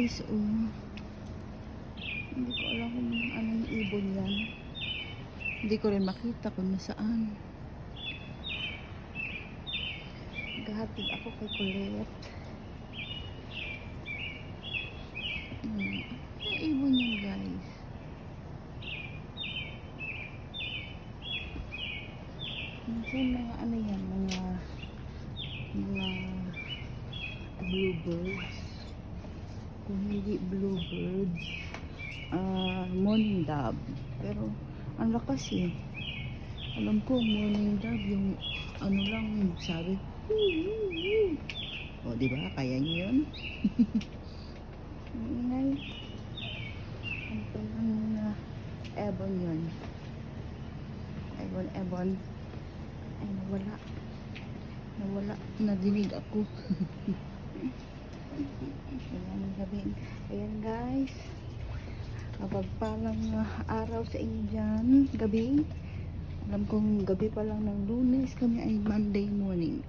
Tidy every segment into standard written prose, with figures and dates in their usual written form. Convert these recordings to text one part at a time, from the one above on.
guys, oh. Hindi ko alam kung anong ibon yan. Hindi ko rin makita kung nasaan. Gahatid ako kay Colette. Ang ibon yan, guys. Minsan mga ano yan, mga bluebirds. Kung hindi bluebirds, morning dove. Pero ang lakas eh. Alam ko morning dove yung ano lang sabi. O diba kaya nyo yun? Ingay. Ang ebon yun. Ebon. Ay nawala, nadinig ako. Ayan guys, kapagpalang araw sa inyo dyan, gabi. Alam kong gabi pa lang ng Lunes, kami ay Monday morning.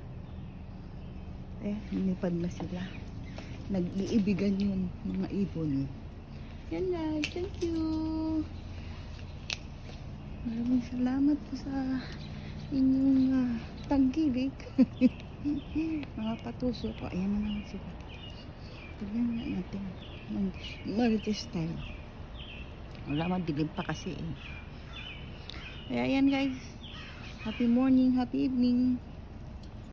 Lumipad na sila. Nag-iibigan yung mga ibon. Yan guys, thank you. Maraming salamat po sa inyong tangkilik. Mga patuso ko. Ayan na naman sila. Tignan nga natin. Marites tayo. Wala madilim pa kasi eh. Kaya ayan guys. Happy morning, happy evening.